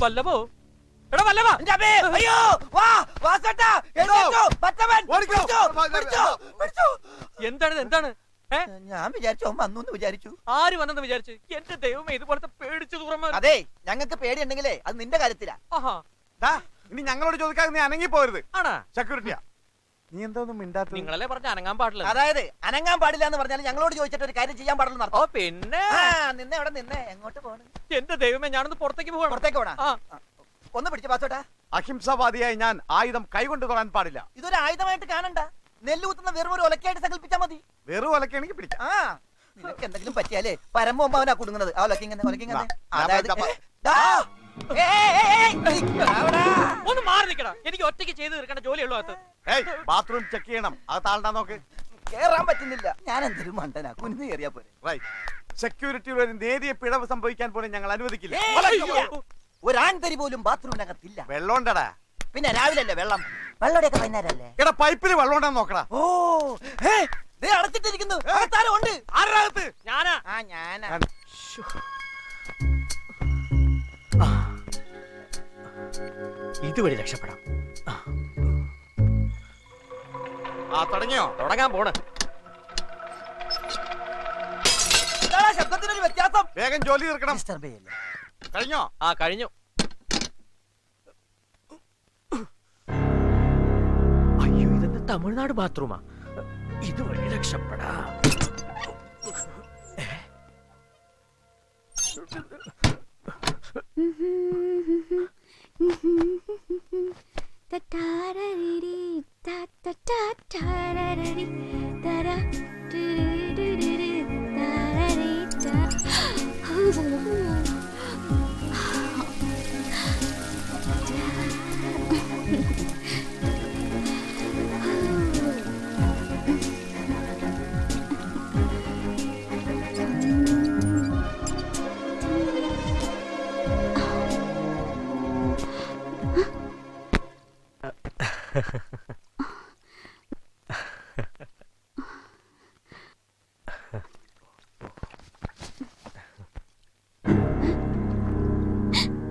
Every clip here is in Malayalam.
വല്ലഭോ എടാ വല്ലഭ അയ്യോ വാ വാസേട്ടാ എന്താണ് എന്താണ്? ഞാൻ വിചാരിച്ചു വന്നു വിചാരിച്ചു. ആര് വന്നെന്ന് വിചാരിച്ചു? എന്റെ ദൈവമേ, ഇതുപോലത്തെ പേടിച്ചു തുറന്ന. അതെ, ഞങ്ങൾക്ക് പേടിയുണ്ടെങ്കിലേ അത് നിന്റെ കാര്യത്തിലാ. ഇനി ഞങ്ങളോട് ചോദിക്കാതെ നീ അനങ്ങി പോരുത്. ആണാ സെക്യൂരിറ്റിയാ. നീ എന്തോന്നും മിണ്ടാത്ത? നിങ്ങളല്ലേ പറഞ്ഞ അനങ്ങാൻ പാടില്ല. അതായത് അനങ്ങാൻ പാടില്ല എന്ന് പറഞ്ഞാൽ ഞങ്ങളോട് ചോദിച്ചിട്ട് ഒരു കാര്യം ചെയ്യാൻ പാടില്ല. ഓ പിന്നെ നിന്നെ അവിടെ നിന്നെ എങ്ങോട്ട് പോണ്? എന്റെ ദൈവമേ, ഞാനൊന്ന് പുറത്തേക്ക് പോകണം. പുറത്തേക്ക് പോണാ? ഒന്ന് പിടിച്ച് പാസോട്ടാ. അഹിംസവാദിയായി ഞാൻ ആയുധം കൈകൊണ്ട് തൊടാൻ പാടില്ല. ഇതൊരു ആയുധമായിട്ട് കാണണ്ട. നെല്ല് കുത്തുന്ന വെറും ഒരു ഒലക്കായിട്ട് സങ്കല്പിച്ചാ മതി. വെറും ഒലക്കാണെങ്കിൽ പിടിക്കാം. നിനക്ക് എന്തെങ്കിലും പറ്റിയാലേ പരമ്പൊമ്പ അവനാ കുടുങ്ങുന്നത്. ആ ഒലക്കിങ്ങനെ അതായത് ഒന്ന് മാറി നിൽക്കടാ. എനിക്ക് ഒറ്റയ്ക്ക് ചെയ്ത് തീർക്കേണ്ട ജോലിയുള്ളൂ. ബാത്റൂം ചെക്ക് ചെയ്യണം. അത് താണ്ടാ നോക്ക്. കേറാൻ പറ്റുന്നില്ല. ഞാൻ എന്തൊരു മണ്ടനാ, കുനിന്ന് കയറിയാ പോലെ. സെക്യൂരിറ്റിയിൽ ഒരു നേരിയ പിഴവ് സംഭവിക്കാൻ പോലും ഞങ്ങൾ അനുവദിക്കില്ല. ഒരാൺതരി പോലും ബാത്റൂമിനകത്തില്ല. വെള്ളം ഉണ്ടടാ. പിന്നെ രാവിലെ അല്ലേ വെള്ളം? വെള്ളമൊക്കെ വൈകുന്നേരല്ലേ? എടാ പൈപ്പിൽ വെള്ളം ഉണ്ടെന്ന് നോക്കടാ. ഓ അടച്ചിട്ടിരിക്കുന്നു. ഞാനാ. ഇതുവഴി രക്ഷപ്പെടാം. തുടങ്ങിയോ? തുടങ്ങാൻ പോണ്. ശബ്ദത്തിനൊരു വ്യത്യാസം. വേഗം ജോലി തീർക്കണം. കഴിഞ്ഞോ? കഴിഞ്ഞു. അയ്യോ, ഇതെന്താ തമിഴ്നാട് ബാത്റൂമാ? ഇതുവഴി രക്ഷപ്പെടാം.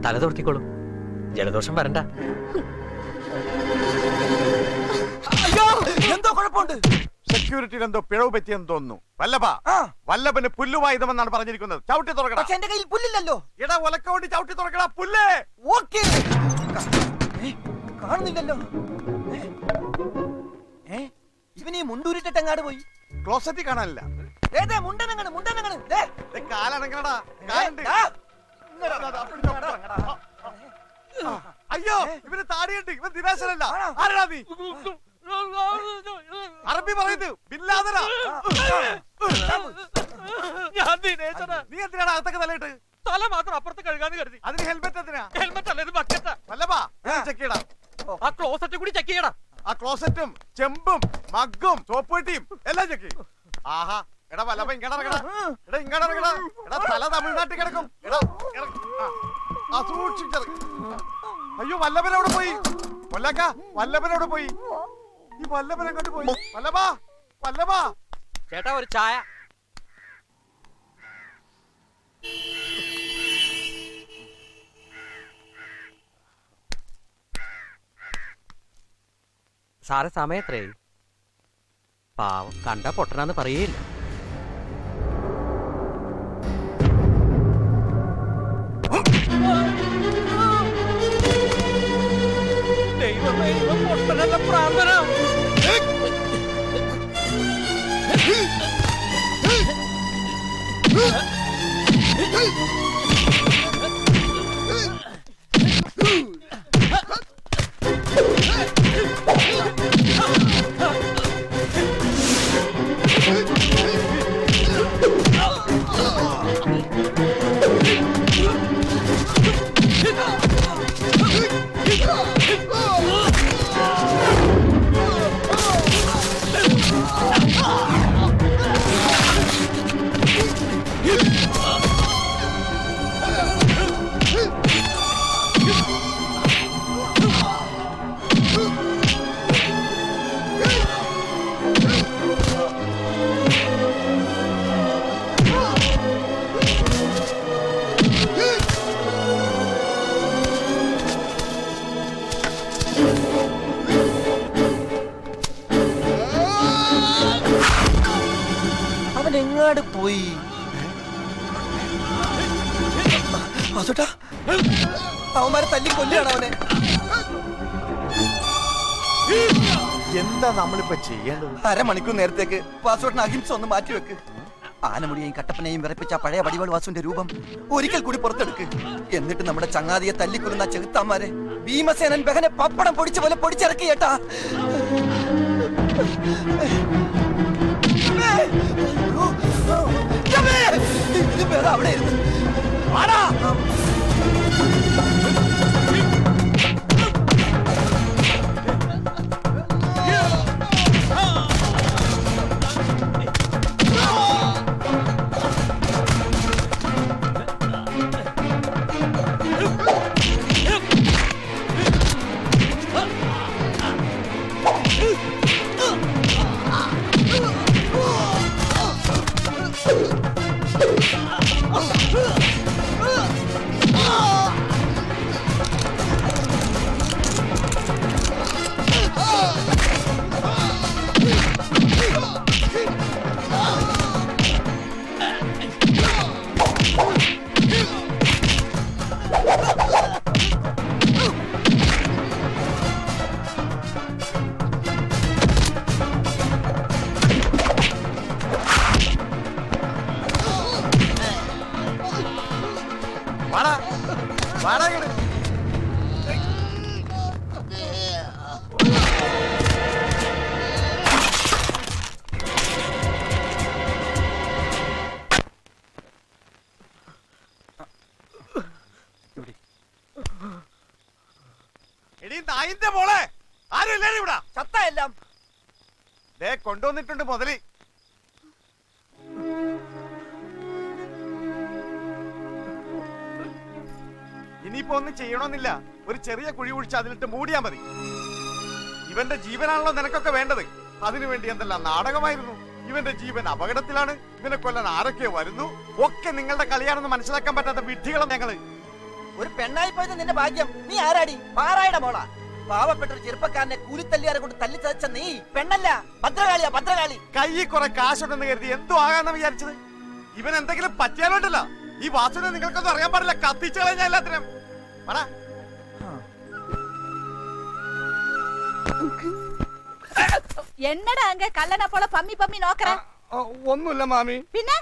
തല തോർത്തിക്കോളൂ, ജലദോഷം വരണ്ട. എന്തോ കുഴപ്പമുണ്ട്. സെക്യൂരിറ്റിയിൽ എന്തോ പിഴവ് പറ്റിയെന്ന് തോന്നുന്നു. വല്ലഭന് പുല്ലുവായുധമെന്നാണ് പറഞ്ഞിരിക്കുന്നത്. ചവിട്ടി തുറക്കണം. പക്ഷെ എന്റെ കയ്യിൽ പുല്ലില്ലല്ലോ. ഇടാ ഒലക്കോണ്ടി ചവിട്ടി തുറക്കടാ പുല്ലേ. ഓക്കേ, കാണുന്നില്ലല്ലോ. ഇവനീ മുണ്ടൂരിട്ടിട്ട് എങ്ങാട് പോയി? ക്ലോസറ്റിൽ കാണാനില്ല. കാലണങ്ങടാ. അയ്യോ, ഇവന് താടിയുണ്ട്. ഇവൻ ദിനേശനല്ല. ആരാ നീ? അറബി പറയുന്നത് ബില്ലാദനാ. ഞാൻ ദിനേശനാ. നീ എന്തിനാണ് അകത്തൊക്കെ തലയിട്ട്? തല മാത്രം അപ്പുറത്ത് കഴുകാന്ന് കരുതി. അതിന് ഹെൽമെറ്റ് എന്തിനാ? ഹെൽമെറ്റ് അല്ല, ഇത് ബക്കറ്റാ. വല്ലഭാ ചെക്ക് ചെയ്യടാ. ആ ക്ലോസറ്റ് കൂടി ചെക്ക് ചെയ്യടാ. ആ ക്ലോസറ്റും ചെമ്പും മഗ്ഗും സോപ്പ് പെട്ടിയും എല്ലാം ചെക്ക് ചെയ്യും. ആഹാ, എടാ വല്ലഭ ഇങ്ങടറങ്ങടാ. എടാ ഇങ്ങടറങ്ങടാ. എടാ തല തമിഴ്നാട്ടിൽ കിടക്കും. എടാ സൂക്ഷിച്ചത്. അയ്യോ, വല്ലഭനോട് പോയി. കൊല്ലക്ക, വല്ലഭനോട് പോയി. ഈ വല്ലഭൻ അങ്ങോട്ട് പോയി. വല്ലഭാ ചേട്ടാ, ഒരു ചായ. സാറെ സമയത്രേ? പാവം, കണ്ട പൊട്ടനാന്ന് പറയേയില്ല. ദൈവമേ, ഇവൻ പൊട്ടനല്ല, പ്രാന്തനാ. എങ്ങാട് പോയി? വാസുട്ടാ, അവന്മാരെ തല്ലി കൊല്ലുകയാണ് അവനെ. എന്താ നമ്മളിപ്പോ ചെയ്യേണ്ടത്? അരമണിക്കൂർ നേരത്തേക്ക് വാസുവേട്ടൻ അഹിംസ ഒന്ന് മാറ്റിവെക്ക്. ആനമുടിയെയും കട്ടപ്പനയും വിറപ്പിച്ച പഴയ വടിവാൾ വാസുവിന്റെ രൂപം ഒരിക്കൽ കൂടി പുറത്തെടുക്ക്. എന്നിട്ട് നമ്മുടെ ചങ്ങാതിയെ തല്ലിക്കൊല്ലുന്ന ചെകുത്താന്മാരെ ഭീമസേനൻ ബഹനെ പപ്പടം പൊടിച്ച പോലെ പൊടിച്ചിറക്കി കേട്ടാ. അവിടെ ഇരുന്ന് മോളെ ആരും ഇല്ലേ ഇവിടെ? ചത്ത എല്ലാം കൊണ്ടുവന്നിട്ടുണ്ട് മുതലി. ഇനിയിപ്പോ ഒന്നും ചെയ്യണമെന്നില്ല. ഒരു ചെറിയ കുഴി കുഴിച്ച് അതിലിട്ട് മൂടിയാ മതി. ഇവന്റെ ജീവനാണല്ലോ നിനക്കൊക്കെ വേണ്ടത്. അതിനുവേണ്ടി എന്തെല്ലാം നാടകമായിരുന്നു. ഇവന്റെ ജീവൻ അപകടത്തിലാണ്. ഇവനെ കൊല്ലാൻ ആരൊക്കെ വരുന്നു. ഒക്കെ നിങ്ങളുടെ കളിയാണെന്ന് മനസ്സിലാക്കാൻ പറ്റാത്ത വിഡ്ഢികളും ഞങ്ങള്. ഒരു പെണ്ണായി പോയത് നിന്റെ ഭാഗ്യം. നീ ആരാടി? പാറായുടെ മോളാ. പാവപ്പെട്ട ഒരു ചെറുപ്പക്കാരനെ കൂലിത്തല്ലിയാരെ കൊണ്ട് തല്ലി ചതച്ച നീ പെണ്ണല്ല, ഭദ്രകാളിയാ ഭദ്രകാളി. കയ്യിൽ കുറെ കാശുണ്ടെന്ന് കരുതി എന്തോ ആകാന്ന് വിചാരിച്ചത്. ഇവൻ എന്തെങ്കിലും പറ്റിയാലോണ്ടല്ല. ഈ വാസുവിനെ നിങ്ങൾക്കൊന്നും അറിയാൻ പാടില്ല. കത്തിച്ചു കളഞ്ഞ എല്ലാത്തിനും. என்னடா அங்க கல்லனை போல பம்மி பம்மி நோக்கற? ഒന്നുമില്ല മാമി. പിന്നെ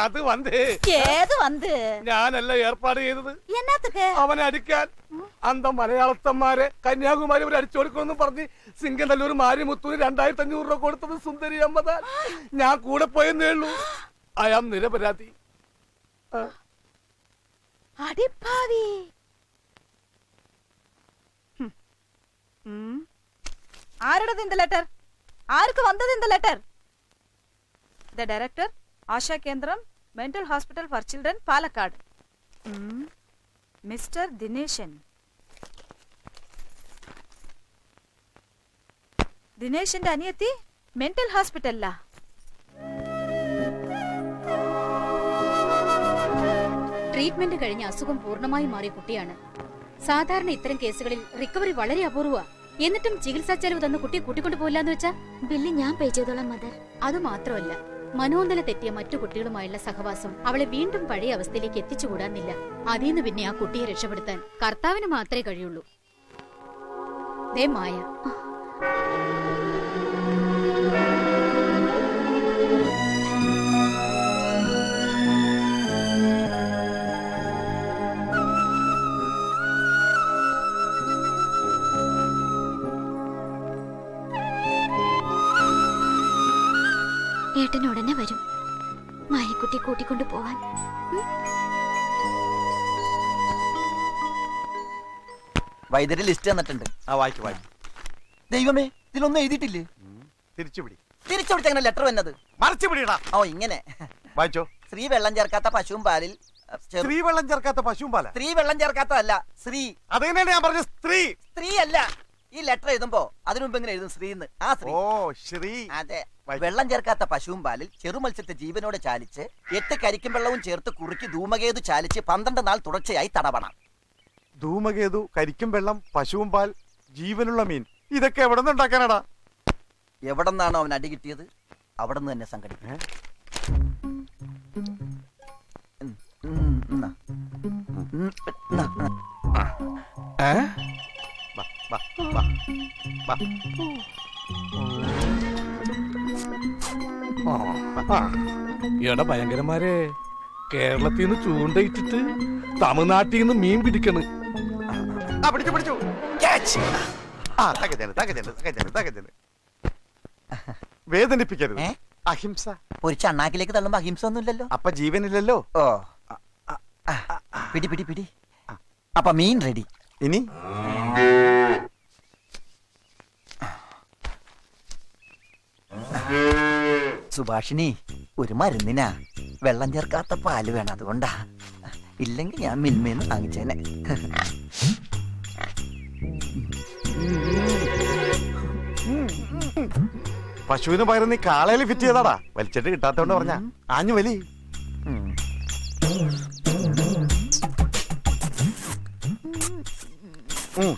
അത് വന്ന് ഏത് വന്ന് ഞാനല്ല ഏർപ്പാട് ചെയ്തത്. എന്നത്തുക്ക് അവനെ അടിക്കാൻ അന്ത മലയാളത്തന്മാരെ കന്യാകുമാരി ഒരു അടിച്ചു കൊടുക്കണമെന്ന് പറഞ്ഞ് സിംഗനല്ലൂർ മാരിമുത്തൂര് 2500 രൂപ കൊടുത്തത് സുന്ദരി അമ്മതാൻ. ഞാൻ കൂടെ പോയെന്നേ ഉള്ളൂ. അയാം നിരപരാധി. അടിപ്പാവി. ആരുടേത് இந்த ലെറ്റർ? ആർക്ക് വന്നത് இந்த letter? The director, Asha Kendram, Mental Hospital for Children, Palakkad. Mr. Dineshan. ദിനേശന്റെ അനിയത്തി മെന്റൽ ഹോസ്പിറ്റലിലാ. ട്രീറ്റ്മെന്റ് കഴിഞ്ഞ അസുഖം പൂർണ്ണമായി മാറിയ കുട്ടിയാണ്. സാധാരണ ഇത്തരം കേസുകളിൽ റിക്കവറി വളരെ അപൂർവ. എന്നിട്ടും ചികിത്സാ ചെലവ് തന്ന കുട്ടിയെ കൂട്ടിക്കൊണ്ടു പോയില്ലാന്ന് വെച്ചാ ബില്ല് ഞാൻ പേ ചെയ്തോളാം മദർ. അത് മാത്രമല്ല, മനോനില തെറ്റിയ മറ്റു കുട്ടികളുമായുള്ള സഹവാസം അവളെ വീണ്ടും പഴയ അവസ്ഥയിലേക്ക് എത്തിച്ചുകൂടാന്നില്ല. അതിന്ന് പിന്നെ ആ കുട്ടിയെ രക്ഷപ്പെടുത്താൻ കർത്താവിന് മാത്രമേ കഴിയുള്ളൂ. ദേ മായ. ഏട്ടൻ ഉടനെ വരും മായക്കുട്ടി കൂട്ടിക്കൊണ്ടു പോവാൻ. വൈദ്യര് ലിസ്റ്റ് തന്നിട്ടുണ്ട്. വായിച്ചു വായിച്ചു. ദൈവമേ, ഇതിലൊന്നും എഴുതിയിട്ടില്ലേ? തിരിച്ചുപിടി. തിരിച്ചുപിടിച്ച അങ്ങനെ ലെറ്റർ വന്നത് മറിച്ചുപിടിടാ. ഓ ഇങ്ങനെ വായിച്ചോ. സ്ത്രീ വെള്ളം ചേർക്കാത്ത പശുവും പാലിൽ. സ്ത്രീ വെള്ളം ചേർക്കാത്ത പശുവും പാല. സ്ത്രീ വെള്ളം ചേർക്കാത്തതല്ല, സ്ത്രീ. അതെങ്ങനെയാണ് ഞാൻ പറഞ്ഞ സ്ത്രീ? സ്ത്രീ അല്ല. ഈ ലെറ്റർ എഴുതുമ്പോ അതിനു മുമ്പ് ഇങ്ങനെ എഴുതും ശ്രീന്ന്. ആ സ്ത്രീ. ഓ ശ്രീ. അതെ. വെള്ളം ചേർക്കാത്ത പശുവും പാലിൽ ചെറുമത്സ്യത്തെ ജീവനോടെ ചാലിച്ച് 8 കരിക്കും വെള്ളവും ചേർത്ത് കുറുക്കി ധൂമകേതു ചാലിച്ച് 12 നാൾ തുടർച്ചയായി തടവണം. ധൂമകേതു, കരിക്കും വെള്ളം, പശുവും പാൽ, ജീവനുള്ള മീൻ, ഇതൊക്കെ എവിടെ നിന്ന് ഉണ്ടാക്കാനാടാ? എവിടെ നിന്നാണോ അവൻ അടി കിട്ടിയത് അവിടെ നിന്ന് തന്നെ സംഘടിപ്പിക്കും. എന്നാ. എന്നാ. ഏ? വാ, വാ, വാ, വാ. എടാ ഭയങ്കരന്മാരെ, കേരളത്തിൽ നിന്ന് ചൂണ്ടയിട്ടിട്ട് തമിഴ്നാട്ടിൽ നിന്ന് മീൻ പിടിക്കണ്. ആ, പിടിച്ചു പിടിച്ചു. ക്യാച്ച്. ആ, തകജന്, തകജന്, തകജന്, തകജന്. വേദനിപ്പിക്കരുത്. ഏ? അഹിംസ. ഒരു ചണ്ണാക്കിലേക്ക് തള്ളുമ്പോ അഹിംസ ഒന്നുമില്ലല്ലോ. അപ്പൊ ജീവനില്ലല്ലോ. ഓ പിടി പിടി പിടി. അപ്പൊ മീൻ റെഡി. ഇനി സുഭാഷിണി, ഒരു മരുന്നിനാ വെള്ളം ചേർക്കാത്ത പാല് വേണം, അതുകൊണ്ടാ. ഇല്ലെങ്കിൽ ഞാൻ മിൽമേന്ന് വാങ്ങിച്ചേനെ. പശുവിന് പകരം നീ കാളയിൽ ഫിറ്റ് ചെയ്താടാ. വലിച്ചിട്ട് കിട്ടാത്തോണ്ട് പറഞ്ഞ ആഞ്ഞു വലി. ഉം. ഉം.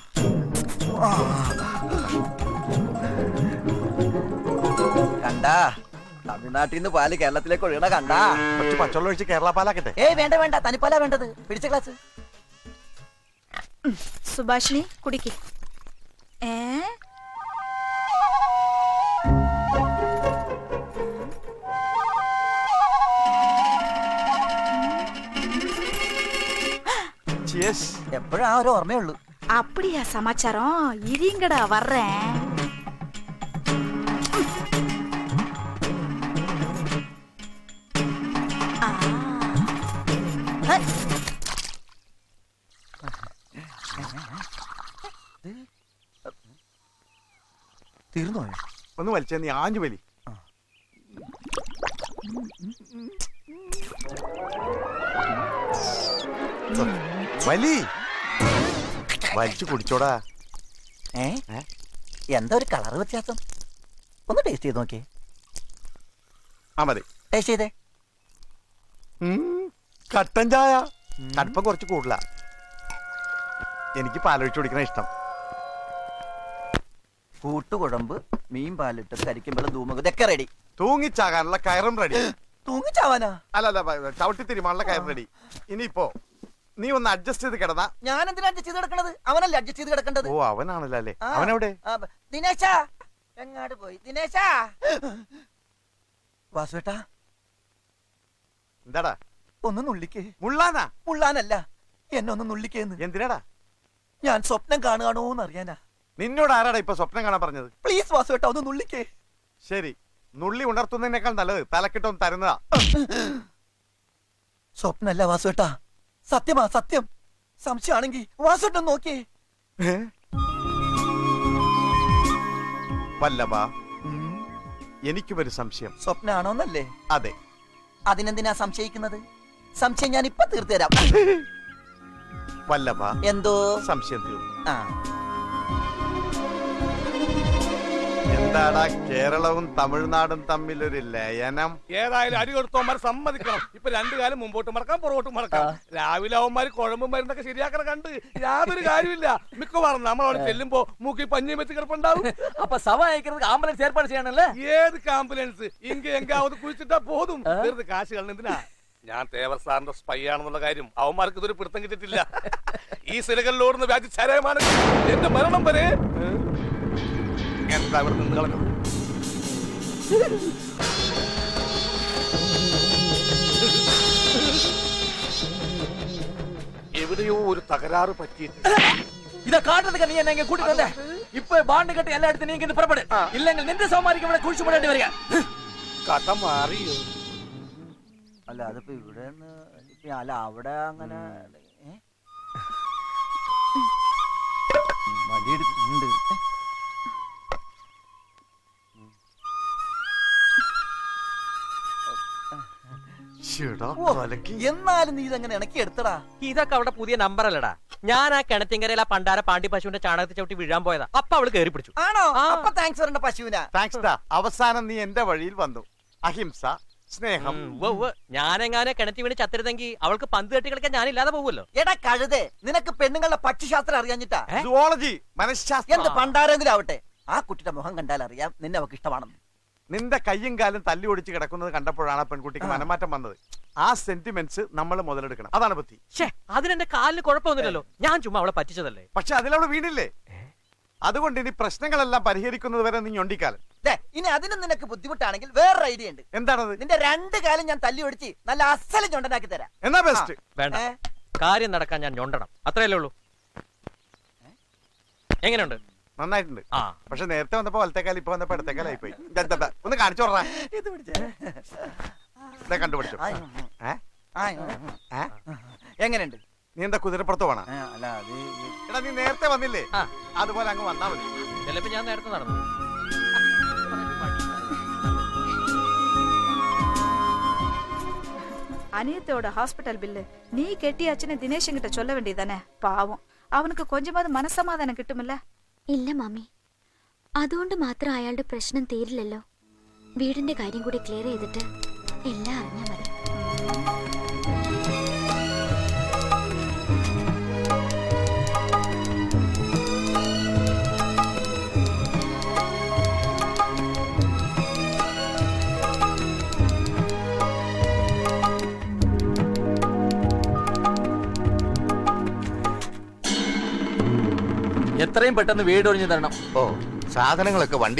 കണ്ടാ, തമിഴ്നാട്ടിൽ നിന്ന് പാല് കേരളത്തിലേക്ക് ഒഴുകണ കണ്ടാ. കുറച്ച് പച്ചവെള്ളം ഒഴിച്ച് കേരള പാലാക്കട്ടെ. ഏയ് വേണ്ട വേണ്ട, തനിപ്പാലാ വേണ്ടത്. പിടിച്ച ഗ്ലാസ്. സുഭാഷിണി കുടിക്ക്. ഏ Cheers. എപ്പോഴും ആ ഒരു ഓർമ്മയുള്ളൂ. அப்படியா சமாச்சாரம்? இருங்கடா வர்றேன். തീർന്നോ? ഒന്ന് വലിച്ചേ, നീ ആഞ്ഞു വലി. വലി വലിച്ചു കുടിച്ചോടാ. ഏ എന്താ ഒരു കളർ വ്യത്യാസം? ഒന്ന് ടേസ്റ്റ് ചെയ്ത് നോക്കിയേ. ആ മതി. ടേസ്റ്റ് ചെയ്തേ. കട്ടൻ ചായ. കടുപ്പം കുറച്ച് കൂടുതല. എനിക്ക് പാലൊഴിച്ചു കുടിക്കണ ഇഷ്ടം. കൂട്ടുകുഴമ്പ്, മീൻ പാലിട്ട് കരിക്കുമ്പോൾ ധൂമക ഇതൊക്കെ റെഡി. തൂങ്ങിച്ചാകാനുള്ള കയറും റെഡി. തൂങ്ങിച്ചാവാനാ? അല്ല, ചവിട്ടി തിരുമാനുള്ള കയറും റെഡി. ഇനിയിപ്പോ നീ ഒന്ന് അഡ്ജസ്റ്റ് ചെയ്ത് കിടന്നാ. ഞാൻ എന്തിനാ അഡ്ജസ്റ്റ് ചെയ്ത് കിടക്കണത്? അവനല്ലേ അഡ്ജസ്റ്റ് ചെയ്ത് കിടക്കേണ്ടത്. ഓ, അവനാണല്ലോ അല്ലേ. അവനെവിടെ? ദിനേശാ, എങ്ങാട് പോയി ദിനേശാ? വാസുവേട്ടാ, എന്താടാ? ഒന്ന് നുള്ളിക്കേ. മുള്ളാനാ? മുള്ളാനല്ല, എന്നെ ഒന്ന് നുള്ളിക്കേന്ന്. എന്തിനാടാ? ഞാൻ സ്വപ്നം കാണുകയാണോന്ന് അറിയാനാ. നിന്നോട് ആരാടാ ഇപ്പൊ സ്വപ്നം കാണാൻ പറഞ്ഞത്? പ്ലീസ് വാസുവേട്ടാ, ഒന്ന് നുള്ളിക്കേ. ശരി, നുള്ളി ഉണർത്തുന്നതിനേക്കാൾ നല്ലത് തലക്കിട്ടൊന്ന് തരുന്നതാ. സ്വപ്നല്ല വാസുവേട്ടാ, സത്യമാ സത്യം. സംശയമാണെങ്കിൽ വാസുവേട്ടൻ നോക്കിയേ. വല്ലഭ, എനിക്കുമൊരു സംശയം. സ്വപ്നാണോന്നല്ലേ? അതെ. അതിനെന്തിനാ സംശയിക്കുന്നത്? സംശയം ഞാൻ ഇപ്പൊ തീർത്തു തരാം. വല്ലഭ, എന്തോ സംശയം തീർന്നു. ആ, എന്താടാ കേരളവും തമിഴ്നാടും തമ്മിലൊരു ലയനം? ഏതായാലും അരി കൊടുത്തവന്മാർ സമ്മതിക്കണം. ഇപ്പൊ രണ്ടു കാലം മുമ്പോട്ട് മടക്കാം, പുറകോട്ട് മടക്കാം. രാവിലെ അവന്മാര് കുഴമ്പും മരുന്നൊക്കെ ശരിയാക്കണ കണ്ട് യാതൊരു കാര്യമില്ല. മിക്കവാറും നമ്മളവിടെ ചെല്ലുമ്പോ മൂക്കി പഞ്ഞിയും വെച്ച് കിടപ്പുണ്ടാവും. അപ്പൊ സഭ അയക്കുന്നത് ആംബുലൻസ് ഏർപ്പാട് ചെയ്യണല്ലേ? ഏത് ആംബുലൻസ്? എങ്കാവത് കുഴിച്ചിട്ടാ പോതും. വെറുതെ കാശ് കളഞ്ഞെന്തിനാ? ഞാൻ തേവർ സാറിന്റെ സ്പൈ ആണെന്നുള്ള കാര്യം അവന്മാർക്ക് ഇതൊരു പിടുത്തം കിട്ടിയിട്ടില്ല. ഈ സിലകളിലോടുന്ന വ്യാജ ചരയമാണ് എന്റെ മരണം വരെ. എന്താ ഇവിടെ നിന്ന് കളഞ്ഞു? എവിടെയോ ഒരു തകരാറ് പറ്റിയിട്ട്. இத காட்டுறதுக்கு நீ என்ன இங்க கூட்டிட்டு வந்த? இப்ப பாண்டு கட்டி எல்லா இடத்துல நீங்க இருந்து புறப்படு. இல்லங்க நின்று சமாளிக்க ഇവിടെ കുഴിച്ചു പോടേണ്ടി വരിക. കഥ മാറിയോ? അല്ല അതിപ്പോ ഇവിടെ അല്ല അവിടെ അങ്ങനെ മടിയെടുക്കുന്നുണ്ട്. എന്നാലും നീ ഇതെങ്ങനെ ഇണക്കി എടുത്തടാ? ഇതൊക്കെ അവിടെ പുതിയ നമ്പർ അല്ലടാ. ഞാൻ ആ കിണറ്റിങ്കരയിൽ ആ പണ്ടാര പാണ്ടി പശുവിന്റെ ചാണകത്തിൽ ചവിട്ടി വീഴാൻ പോയതാ. അപ്പൊ അവള് കയറി പിടിച്ചു. ആണോ? അപ്പൊ താങ്ക്സ് പറയണ്ട പശുവിനാ. താങ്ക്സ് ഡാ. അവസാനം നീ എന്റെ വഴിയിൽ വന്നു. അഹിംസ, സ്നേഹം. ഞാനെങ്ങാനെ കിണറ്റി വീണ് ചത്തിരുന്നെങ്കിൽ അവൾക്ക് പന്ത് കെട്ടി കളിക്കാൻ ഞാനില്ലാതെ പോകുമല്ലോ. എടാ കഴുതേ, നിനക്ക് പെണ്ണുങ്ങളുടെ പക്ഷിശാസ്ത്രം അറിയാഞ്ഞിട്ടാ? സുവോളജി, മനഃശാസ്ത്രം. എന്ത് പണ്ടാരെങ്കിലും ആവട്ടെ, ആ കുട്ടിയുടെ മുഖം കണ്ടാൽ അറിയാം നിന്നെ അവക്ക് ഇഷ്ടമാണെന്ന്. നിന്റെ കയ്യും കാലും തല്ലി ഒടിച്ച് കിടക്കുന്നത് കണ്ടപ്പോഴാണ് ആ പെൺകുട്ടിക്ക് മനമാറ്റം വന്നത്. ആ സെന്റിമെന്റ്സ് നമ്മൾ മുതലെടുക്കണം. അതാണ് ബുദ്ധി. അതിനെന്റെ കാലിന് കുഴപ്പമൊന്നുമില്ലല്ലോ. ഞാൻ ചുമ്മാ അവളെ പറ്റിച്ചതല്ലേ. പക്ഷെ അതിലവള് വീണില്ലേ? അതുകൊണ്ട് ഇനി പ്രശ്നങ്ങളെല്ലാം പരിഹരിക്കുന്നത് വരെ നീ ഞൊണ്ടിക്കാലൻ. ഇനി അതിനും നിനക്ക് ബുദ്ധിമുട്ടാണെങ്കിൽ വേറൊരു ഐഡിയ ഉണ്ട്. എന്താണത്? നിന്റെ 2 കാലം ഞാൻ തല്ലി ഒടിച്ച് നല്ല അസല് ചുണ്ടനാക്കി തരാം. എന്നാ ബെസ്റ്റ്. വേണ്ട, കാര്യം നടക്കാൻ ഞാൻ ഞൊണ്ടണം, അത്രയല്ലേ ഉള്ളൂ. എങ്ങനെയുണ്ട്? നന്നായിട്ടുണ്ട്. പക്ഷെ നേരത്തെ വന്നപ്പോ വലത്തേക്കാലം, ഇപ്പൊ വന്നപ്പോ ഇടത്തേക്കാലായി പോയി. ഒന്ന് കാണിച്ചു കൊടുറാ. കണ്ടുപിടിച്ചു. എങ്ങനെയുണ്ട്? നീ എന്താ കുതിരപ്പുറത്ത് പോണ? അല്ല അത് എടാ നീ നേരത്തെ വന്നില്ലേ? അതുപോലെ അങ്ങ് വന്നാ മതി. ചിലപ്പോ ഞാൻ നേരത്തെ നടന്നു. அனியத்தோட ஹாஸ்பிட்டல் பில்லு நீ கெட்டியாச்சுன்னு தினேஷ் கிட்ட சொல்ல வேண்டியதானே? பாவம், அவனுக்கு கொஞ்சமாவது മനസ്സമാധാനം കിട്ടുമല്ല. ഇല്ല മാമി, അതുകൊണ്ട് മാത്രം അയാളുടെ പ്രശ്നം തീരില്ലല്ലോ. വീടിന്റെ കാര്യം കൂടി ക്ലിയർ ചെയ്തിട്ട് എല്ലാം അറിഞ്ഞാ മതി. എത്രയും പെട്ടെന്ന് വീട് ഒഴിഞ്ഞു തരണം. സാധനങ്ങളൊക്കെ വണ്ടി